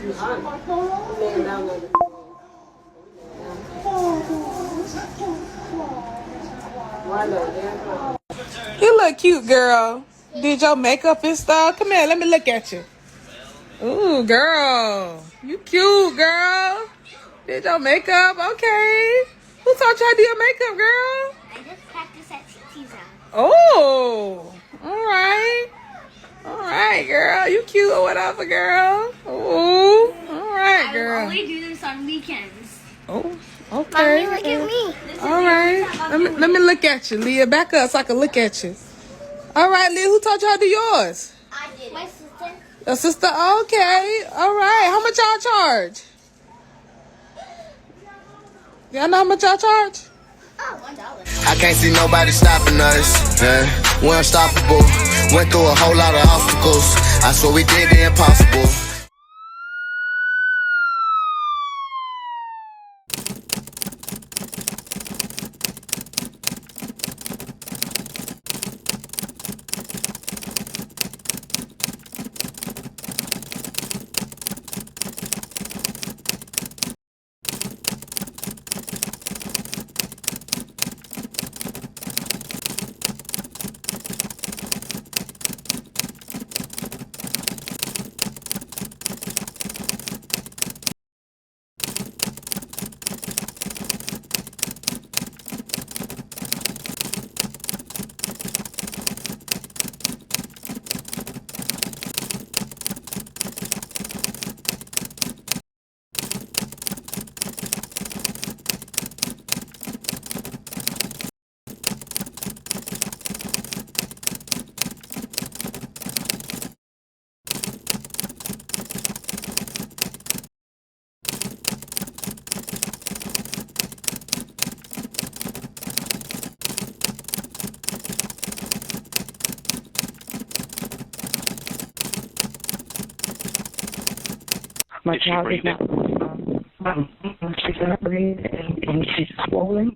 You look cute, girl. Did your makeup and stuff? Come here, let me look at you. Ooh, girl. You cute, girl. Did your makeup? Okay. Who taught you how to do your makeup, girl? I just practiced at TT's house. Oh, all right. All right, girl. You cute or whatever, girl. Ooh, all right, girl. I only do this on weekends. Oh, okay. Mommy, look at me. All right. Let me look at you, Leah. Back up so I can look at you. All right, Leah. Who taught you how to do yours? I did. My sister. Your sister? Okay. All right. How much y'all charge? Y'all know how much y'all charge? Oh, $1. I can't see nobody stopping us. Yeah. We're unstoppable. Went through a whole lot of obstacles. I swear we did the impossible. My child is not, she's not breathing and she's swollen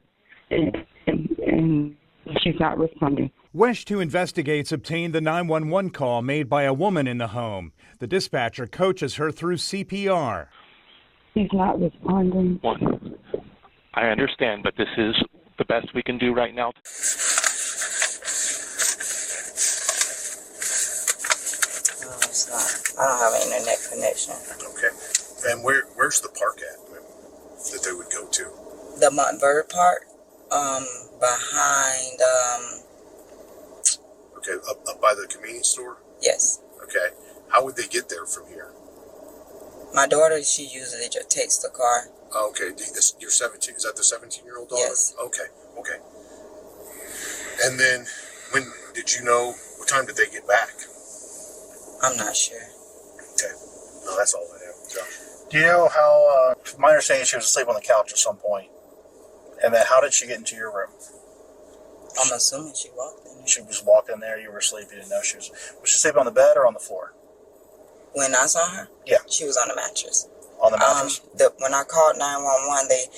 and she's not responding. WESH 2 investigates obtained the 911 call made by a woman in the home. The dispatcher coaches her through CPR. She's not responding. One, I understand, but this is the best we can do right now. It's not. I don't have an internet connection. Okay. And where's the park at that they would go to? The Montverde Park, behind, Okay, up by the convenience store? yes. Okay. How would they get there from here? My daughter, she usually just takes the car. Oh, okay. You're 17. Is that the 17-year-old daughter? Yes. Okay. And then what time did they get back? I'm not sure. Okay. No, that's all I have. Josh. Do you know how, my understanding she was asleep on the couch at some point. And then how did she get into your room? I'm assuming she walked in. She was walking there, you were asleep, you didn't know she was she sleeping on the bed or on the floor? When I saw her, Yeah. she was on the mattress. On the mattress? When I called 911,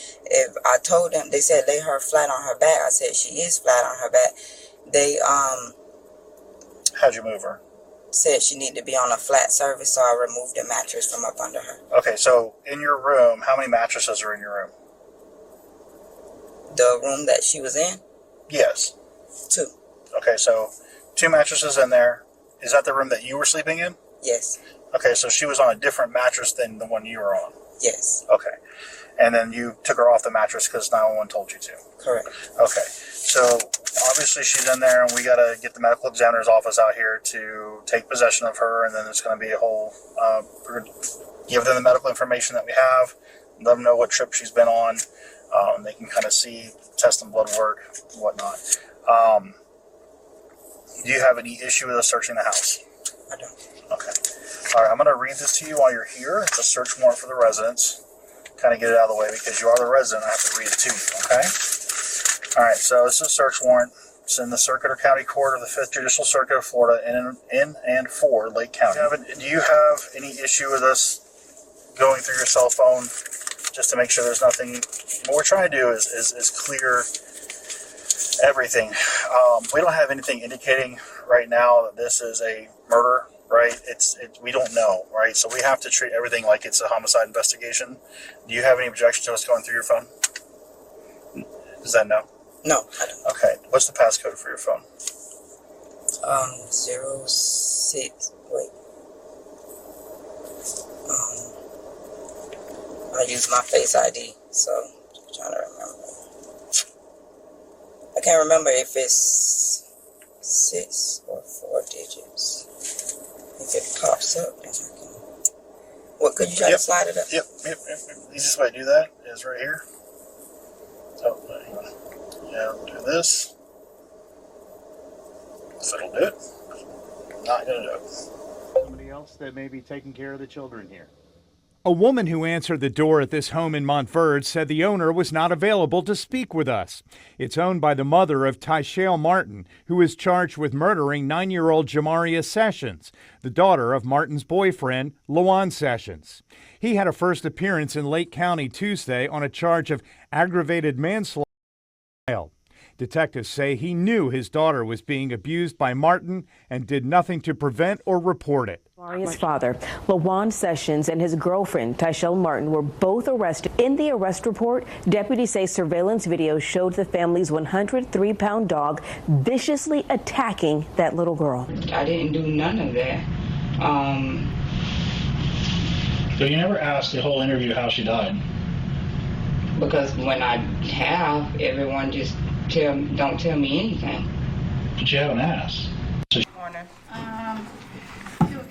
I told them, they said lay her flat on her back. I said she is flat on her back. They How'd you move her? said she needed to be on a flat surface, so I removed the mattress from up under her. Okay, so in your room, how many mattresses are in your room? The room that she was in, Yes. 2. Okay, so 2 mattresses in there. Is that the room that you were sleeping in? Yes. Okay, so she was on a different mattress than the one you were on. Yes. Okay. And then you took her off the mattress because 911 told you to. Correct. Okay. So obviously she's in there, and we got to get the medical examiner's office out here to take possession of her, and then it's going to be a whole, we're going to give them the medical information that we have, let them know what trip she's been on. They can kind of see, test some blood work, whatnot. Do you have any issue with us searching the house? I don't. Okay. All right, I'm going to read this to you while you're here. It's a search warrant for the residence. Kind of get it out of the way because you are the resident. I have to read it to you, okay? All right, so this is a search warrant. It's in the Circuit or County Court of the 5th Judicial Circuit of Florida in and for Lake County. Do you have any issue with us going through your cell phone just to make sure there's nothing? What we're trying to do is clear everything. We don't have anything indicating right now that this is a murder, right? we don't know, right? So we have to treat everything like it's a homicide investigation. Do you have any objection to us going through your phone? Is that no? No, I don't. Okay. What's the passcode for your phone? 06. Wait. I use my Face ID, so I'm trying to remember. I can't remember if it's 6 or 4 digits. If it pops up, then I can. What, could you try to slide it up? Yep. The easiest way to do that is right here. So, do this. If it'll do it. Not gonna do it. Somebody else that may be taking care of the children here. A woman who answered the door at this home in Montverde said the owner was not available to speak with us. It's owned by the mother of Tyshale Martin, who is charged with murdering 9-year-old Jamaria Sessions, the daughter of Martin's boyfriend, Lawan Sessions. He had a first appearance in Lake County Tuesday on a charge of aggravated manslaughter. Detectives say he knew his daughter was being abused by Martin and did nothing to prevent or report it. Jamaria's father, Lawan Sessions, and his girlfriend, Tyshale Martin, were both arrested. In the arrest report, deputies say surveillance video showed the family's 103-pound dog viciously attacking that little girl. I didn't do none of that. So you never asked the whole interview how she died? Because when I have, everyone just don't tell me anything. But you haven't asked.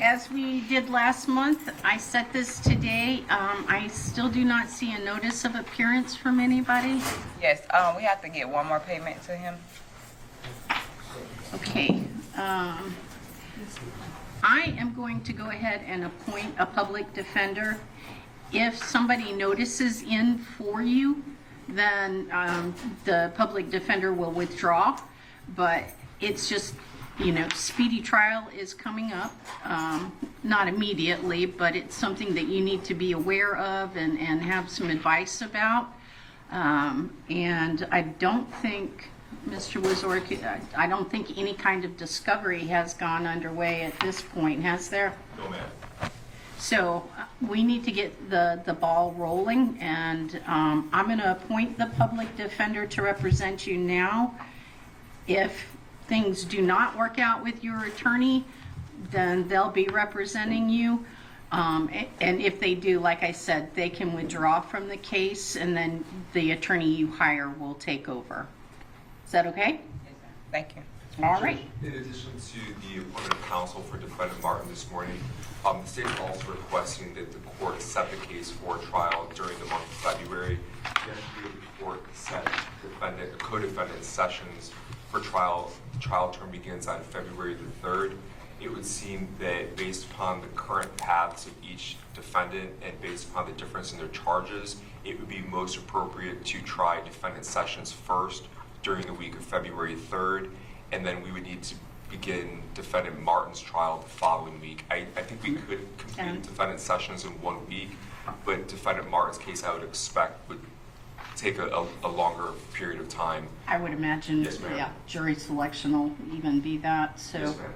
As we did last month, I set this today. I still do not see a notice of appearance from anybody. Yes, we have to get one more payment to him. Okay. I am going to go ahead and appoint a public defender. If somebody notices in for you, then the public defender will withdraw. But it's just, speedy trial is coming up. Not immediately, but it's something that you need to be aware of and have some advice about. And I don't think, Mr. Wazorek, I don't think any kind of discovery has gone underway at this point, has there? No, ma'am. So we need to get the ball rolling, and I'm going to appoint the public defender to represent you now. If things do not work out with your attorney, then they'll be representing you. And if they do, like I said, they can withdraw from the case, and then the attorney you hire will take over. Is that okay? Thank you. All right. In addition to the appointment of counsel for defendant Martin this morning, the state is also requesting that the court set the case for trial during the month of February. Yesterday, the court set co-defendant Sessions for trial. The trial term begins on February the 3rd. It would seem that based upon the current paths of each defendant and based upon the difference in their charges, it would be most appropriate to try defendant Sessions first during the week of February 3rd, and then we would need to begin defendant Martin's trial the following week. I think we could complete defendant Sessions in 1 week, but defendant Martin's case I would expect would take a longer period of time. I would imagine, yes, yeah, jury selection will even be that. So. Yes, ma'am.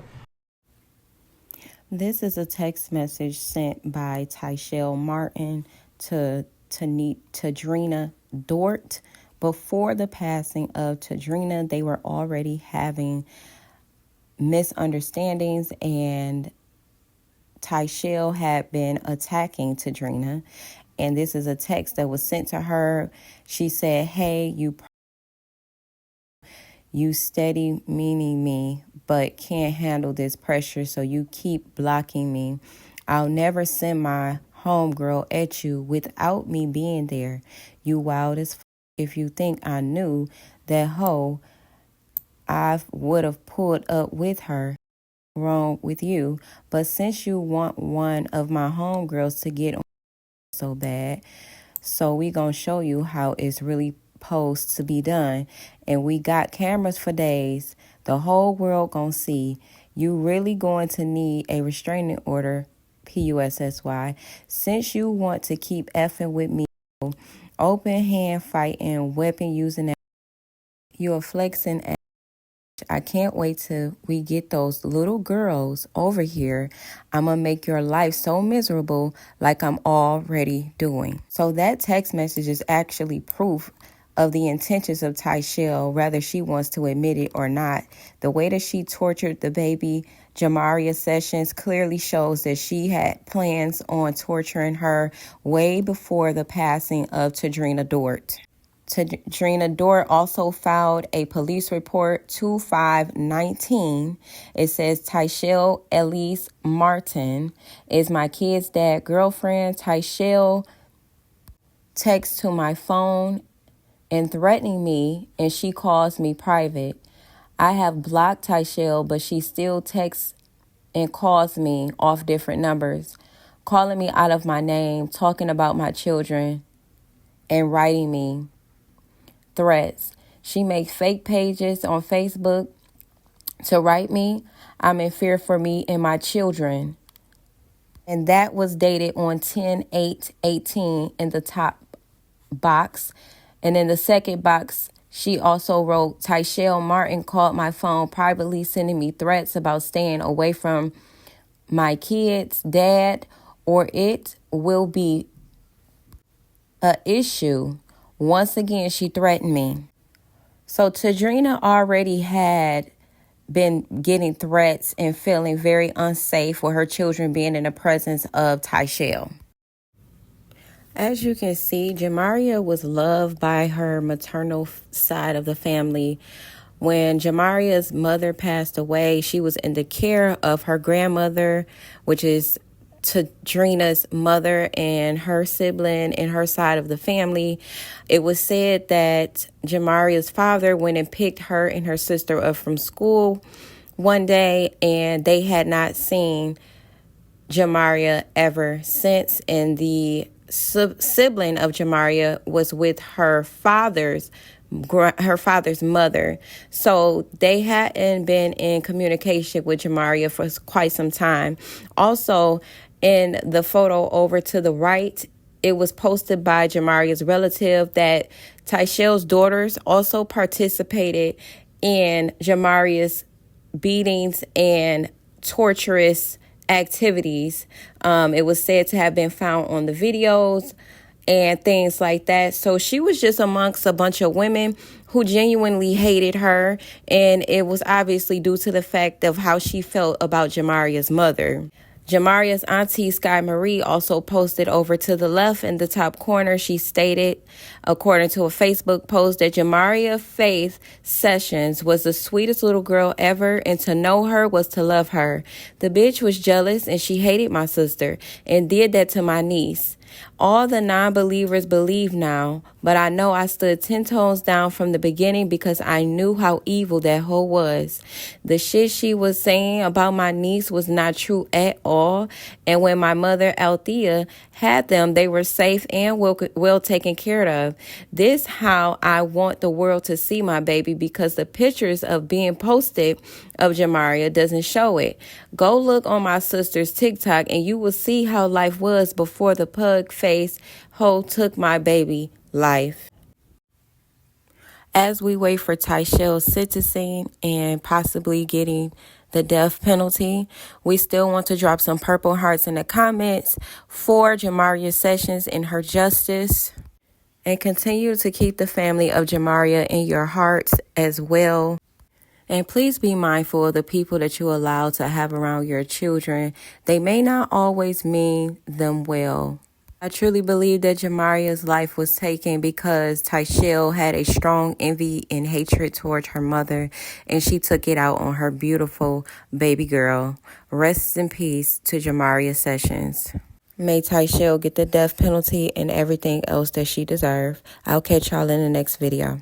This is a text message sent by Tyshale Martin to Tadrina Dort. Before the passing of Tadrina, they were already having misunderstandings, and Tyshale had been attacking Tadrina. And this is a text that was sent to her. She said, "Hey, you steady meaning me, but can't handle this pressure, so you keep blocking me. I'll never send my homegirl at you without me being there. You wild as if you think I knew that hoe, I would have pulled up with her. Wrong with you. But since you want one of my homegirls to get on so bad, so we gonna show you how it's really supposed to be done. And we got cameras for days. The whole world gonna see. You really going to need a restraining order, PUSSY, since you want to keep effing with me. Open hand fighting, weapon using. You're flexing. I can't wait till we get those little girls over here. I'm going to make your life so miserable like I'm already doing. So that text message is actually proof of the intentions of Tyshell, whether she wants to admit it or not. The way that she tortured the baby Jamaria Sessions clearly shows that she had plans on torturing her way before the passing of Tadrina Dort. Tadrina Dort also filed a police report 2519. It says Tyshell Elise Martin is my kid's dad girlfriend. Tyshell texts to my phone and threatening me, and she calls me private. I have blocked Tyshell, but she still texts and calls me off different numbers, calling me out of my name, talking about my children, and writing me threats. She makes fake pages on Facebook to write me. I'm in fear for me and my children. And that was dated on 10/8/18 in the top box. And in the second box, she also wrote, Tyshell Martin called my phone privately, sending me threats about staying away from my kids, dad, or it will be an issue. Once again, she threatened me. So Tadrina already had been getting threats and feeling very unsafe with her children being in the presence of Tyshell. As you can see, Jamaria was loved by her maternal side of the family. When Jamaria's mother passed away, she was in the care of her grandmother, which is Tadrina's mother, and her sibling and her side of the family. It was said that Jamaria's father went and picked her and her sister up from school one day, and they had not seen Jamaria ever since, and the sibling of Jamaria was with her father's mother. So they hadn't been in communication with Jamaria for quite some time. Also, in the photo over to the right, it was posted by Jamaria's relative that Tyshell's daughters also participated in Jamaria's beatings and torturous activities. It was said to have been found on the videos and things like that. So she was just amongst a bunch of women who genuinely hated her, and it was obviously due to the fact of how she felt about Jamaria's mother. Jamaria's auntie, Sky Marie, also posted over to the left in the top corner. She stated, according to a Facebook post, that Jamaria Faith Sessions was the sweetest little girl ever, and to know her was to love her. The bitch was jealous, and she hated my sister and did that to my niece. All the non-believers believe now, but I know I stood 10 toes down from the beginning because I knew how evil that hoe was. The shit she was saying about my niece was not true at all, and when my mother Althea had them, they were safe and well taken care of. This how I want the world to see my baby, because the pictures of being posted of Jamaria doesn't show it. Go look on my sister's TikTok and you will see how life was before the pug face hoe took my baby life. As we wait for Tyshell's sentencing and possibly getting the death penalty, we still want to drop some purple hearts in the comments for Jamaria Sessions and her justice, and continue to keep the family of Jamaria in your hearts as well. And please be mindful of the people that you allow to have around your children. They may not always mean them well. I truly believe that Jamaria's life was taken because Tyshell had a strong envy and hatred towards her mother, and she took it out on her beautiful baby girl. Rest in peace to Jamaria Sessions. May Tyshell get the death penalty and everything else that she deserves. I'll catch y'all in the next video.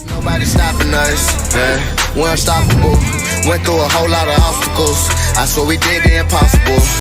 Nobody stopping us, yeah. We're unstoppable. Went through a whole lot of obstacles. I swear we did the impossible.